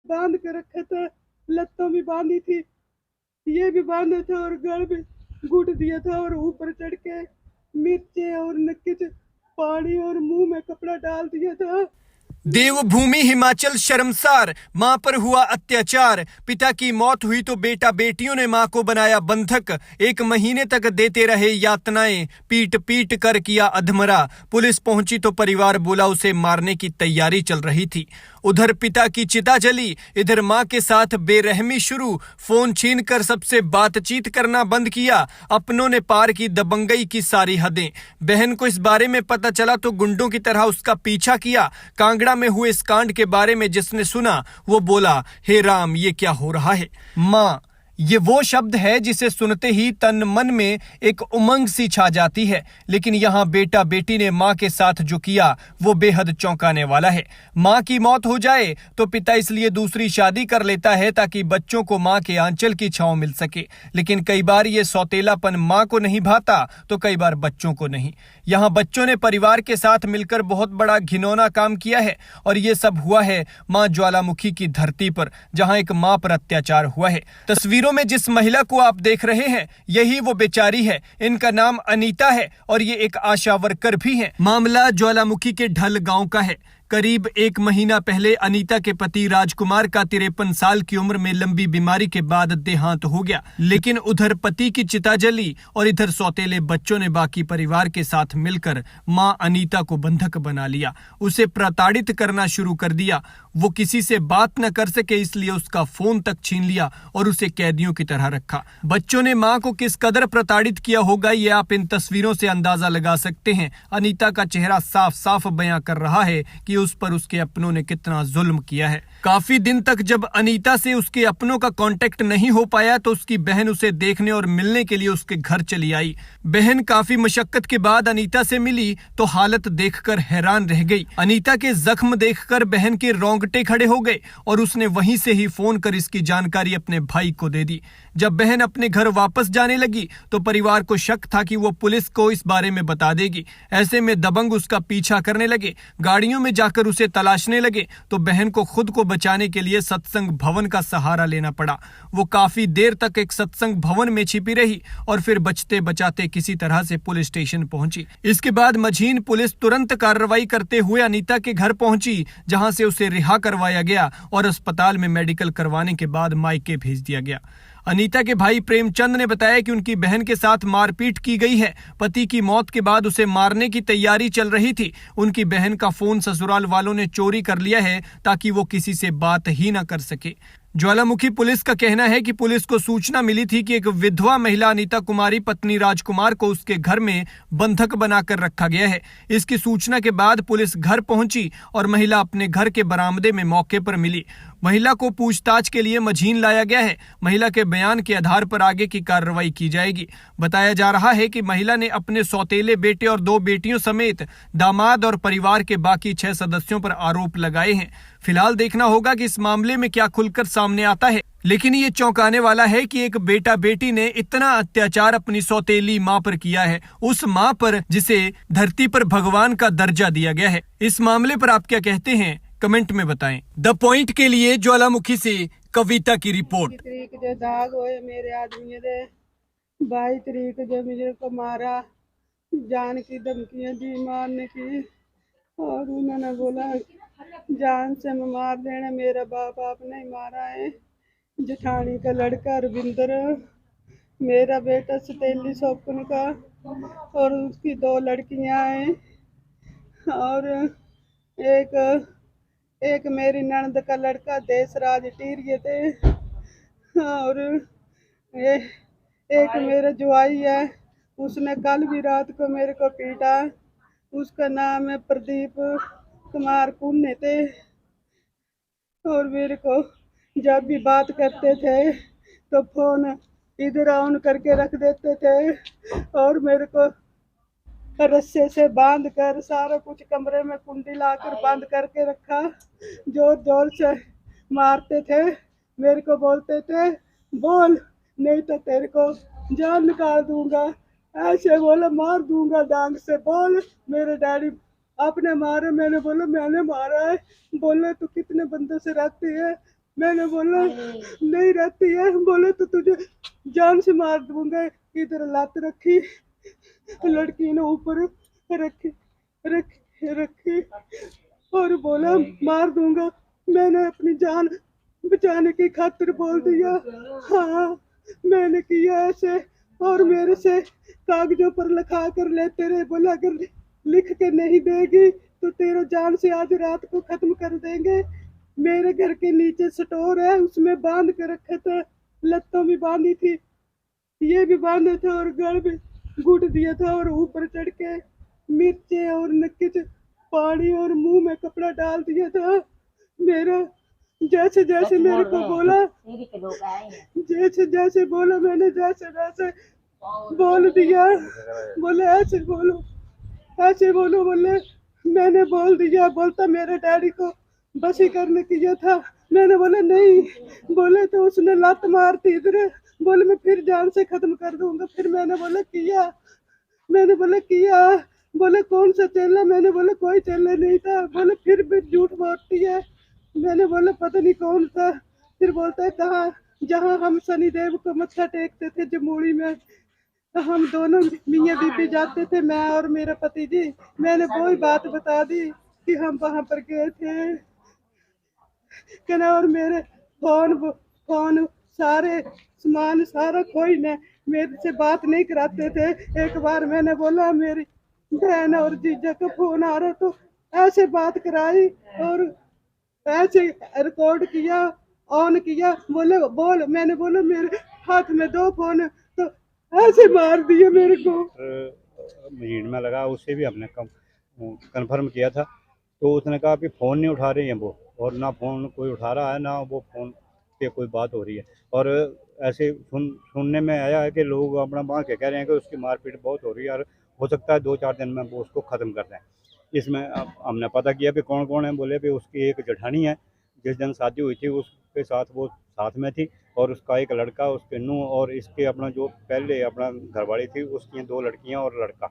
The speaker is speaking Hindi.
बांध के रखा था, लत्तों भी बांधी थी, ये भी बांधा था और गल भी घुट दिया था और ऊपर चढ़ के मिर्चे और नक्की से पानी और मुंह में कपड़ा डाल दिया था। देवभूमि हिमाचल शर्मसार, मां पर हुआ अत्याचार। पिता की मौत हुई तो बेटा बेटियों ने मां को बनाया बंधक। 1 महीने तक देते रहे यातनाएं, पीट पीट कर किया अधमरा। पुलिस पहुंची तो परिवार बोला उसे मारने की तैयारी चल रही थी। उधर पिता की चिता जली, इधर मां के साथ बेरहमी शुरू। फोन छीन कर सबसे बातचीत करना बंद किया। अपनों ने पार की दबंगई की सारी हदें। बहन को इस बारे में पता चला तो गुंडों की तरह उसका पीछा किया। कांगड़ा में हुए इस कांड के बारे में जिसने सुना वो बोला, हे राम, ये क्या हो रहा है। मां, ये वो शब्द है जिसे सुनते ही तन मन में एक उमंग सी छा जाती है। लेकिन यहाँ बेटा बेटी ने माँ के साथ जो किया वो बेहद चौंकाने वाला है। माँ की मौत हो जाए तो पिता इसलिए दूसरी शादी कर लेता है ताकि बच्चों को माँ के आंचल की छांव मिल सके। लेकिन कई बार ये सौतेलापन माँ को नहीं भाता तो कई बार बच्चों को नहीं। यहाँ बच्चों ने परिवार के साथ मिलकर बहुत बड़ा घिनौना काम किया है और ये सब हुआ है माँ ज्वालामुखी की धरती पर, जहाँ एक माँ पर अत्याचार हुआ है। तस्वीरों में जिस महिला को आप देख रहे हैं यही वो बेचारी है। इनका नाम अनीता है और ये एक आशा वर्कर भी है। मामला ज्वालामुखी के ढल गांव का है। करीब 1 महीना पहले अनीता के पति राजकुमार का 53 साल की उम्र में लंबी बीमारी के बाद देहांत हो गया। लेकिन उधर पति की चिता जली और इधर सौतेले बच्चों ने बाकी परिवार के साथ मिलकर मां अनीता को बंधक बना लिया। उसे प्रताड़ित करना शुरू कर दिया। वो किसी से बात न कर सके इसलिए उसका फोन तक छीन लिया और उसे कैदियों की तरह रखा। बच्चों ने मां को किस कदर प्रताड़ित किया होगा ये आप इन तस्वीरों से अंदाजा लगा सकते हैं। अनीता का चेहरा साफ साफ बयां कर रहा है कि उस पर उसके अपनों ने कितना जुल्म किया है। काफी दिन तक जब अनीता से उसके अपनों का कांटेक्ट नहीं हो पाया तो उसकी बहन उसे देखने और मिलने के लिए उसके घर चली आई। बहन काफी मशक्कत के बाद अनीता से मिली तो हालत देखकर हैरान रह गई। अनीता के जख्म देखकर बहन के रोंगटे खड़े हो गए और उसने वहीं से ही फोन कर इसकी जानकारी अपने भाई को दे दी। जब बहन अपने घर वापस जाने लगी तो परिवार को शक था कि वो पुलिस को इस बारे में बता देगी। ऐसे में दबंग उसका पीछा करने लगे, गाड़ियों में जाकर उसे तलाशने लगे तो बहन को खुद को बचाने के लिए सत्संग भवन का सहारा लेना पड़ा। वो काफी देर तक एक सत्संग भवन में छिपी रही और फिर बचते बचाते किसी तरह से पुलिस स्टेशन पहुंची। इसके बाद मझीन पुलिस तुरंत कार्रवाई करते हुए अनीता के घर पहुंची, जहां से उसे रिहा करवाया गया और अस्पताल में मेडिकल करवाने के बाद मायके भेज दिया गया। अनीता के भाई प्रेमचंद ने बताया कि उनकी बहन के साथ मारपीट की गई है। पति की मौत के बाद उसे मारने की तैयारी चल रही थी। उनकी बहन का फोन ससुराल वालों ने चोरी कर लिया है ताकि वो किसी से बात ही ना कर सके। ज्वालामुखी पुलिस का कहना है कि पुलिस को सूचना मिली थी कि एक विधवा महिला अनीता कुमारी पत्नी राजकुमार को उसके घर में बंधक बनाकर रखा गया है। इसकी सूचना के बाद पुलिस घर पहुंची और महिला अपने घर के बरामदे में मौके पर मिली। महिला को पूछताछ के लिए मझीन लाया गया है। महिला के बयान के आधार पर आगे की कार्रवाई की जाएगी। बताया जा रहा है कि महिला ने अपने सौतेले बेटे और 2 बेटियों समेत दामाद और परिवार के बाकी 6 सदस्यों पर आरोप लगाए हैं। फिलहाल देखना होगा कि इस मामले में क्या खुलकर सामने आता है। लेकिन ये चौंकाने वाला है कि एक बेटा बेटी ने इतना अत्याचार अपनी सौतेली मां पर किया है, उस मां पर जिसे धरती पर भगवान का दर्जा दिया गया है। इस मामले पर आप क्या कहते हैं, कमेंट में बताएं। द पॉइंट के लिए ज्वालामुखी से कविता की रिपोर्ट। तरीक जो दाग होए मेरे आदमी दे 22 तरीक जो मुझे को मारा, जान की धमकियां दी मारने की और उन्होंने बोला जान से मैं मार देना। मेरा बाप आपने ही मारा है। जेठानी का लड़का रविंदर, मेरा बेटा सतेली सोपन का और उसकी 2 लड़कियां हैं और एक एक मेरी ननद का लड़का देशराज टीरिये थे और ए, एक मेरा जुआई है, उसने कल भी रात को मेरे को पीटा। उसका नाम है प्रदीप कुमार पुण्य थे और मेरे को जब भी बात करते थे तो फोन इधर ऑन करके रख देते थे और मेरे को रस्से से बांध कर सारा कुछ कमरे में कुंडी लाकर बंद करके रखा। जोर जोर से मारते थे, मेरे को बोलते थे बोल नहीं तो तेरे को जान निकाल दूंगा। ऐसे बोला मार दूंगा डांग से, बोल मेरे डैडी आपने मारे। मैंने बोला मैंने मारा है। बोले तू कितने बंदों से रहती है? मैंने बोला नहीं रहती है, बोले तो तुझे जान से मार दूंगा। इधर लात रखी, लड़की ने ऊपर रखी रखी रखी और बोला मार दूंगा। मैंने अपनी जान बचाने की खातिर बोल दिया हाँ मैंने किया ऐसे, और मेरे से कागजों पर लिखा कर लेते रहे। बोला अगर लिख के नहीं देगी तो तेरा जान से आज रात को खत्म कर देंगे। मेरे घर के नीचे स्टोर है, उसमें बांध के रखा था, लत्तों में बांधी थी, ये भी बांधा था और गल भी घुट दिया था, और ऊपर चढ़ के मिर्चे और नक्की से पानी और मुंह में कपड़ा डाल दिया था मेरा। जैसे जैसे मेरे को बोला, जैसे जैसे बोला मैंने जैसे वैसे बोल दिया। बोले ऐसे बोलो, ऐसे बोलो। बोले मैंने बोल दिया, बोलता मेरे डैडी को वशीकरण किया था। मैंने बोला नहीं, बोले तो उसने लात मारती इधर, बोले मैं फिर जान से खत्म कर दूंगा। फिर मैंने बोला किया, मैंने बोला किया। बोले कौन सा चेला, मैंने बोला कोई चेला नहीं था। बोले फिर भी झूठ बोलती है। मैंने बोला पता नहीं कौन था। फिर बोलता है कहाँ, जहाँ हम शनिदेव को मत्था टेकते थे जमुड़ी में, हम दोनों मियाँ बीबी जाते थे, मैं और मेरा पति जी। मैंने वही बात बता दी कि हम वहां पर गए थे कहना, और मेरे फोन फोन सारे सामान सारा कोई ने मेरे से बात नहीं कराते थे। एक बार मैंने बोला मेरी बहन और जीजा का फोन आ रहा, तो ऐसे बात कराई और ऐसे रिकॉर्ड किया, ऑन किया। बोले बोल, मैंने बोला मेरे हाथ में 2 फोन है, तो ऐसे मार दिए मेरे को। भीड़ में लगा, उससे भी हमने कंफर्म किया था, तो उसने कहा कि फ़ोन नहीं उठा रही हैं वो, और ना फ़ोन कोई उठा रहा है ना वो फ़ोन पे कोई बात हो रही है। और ऐसे सुनने में आया है कि लोग अपना बांध के कह रहे हैं कि उसकी मारपीट बहुत हो रही है, और हो सकता है 2-4 दिन में वो उसको ख़त्म कर दें। इसमें अब हमने पता किया कि कौन कौन है। बोले कि उसकी एक जेठानी है, जिस दिन शादी हुई थी उसके साथ वो साथ में थी, और उसका एक लड़का, उसके नूंह, और इसके अपना जो पहले अपना घरवाली थी उसकी 2 लड़कियां और लड़का।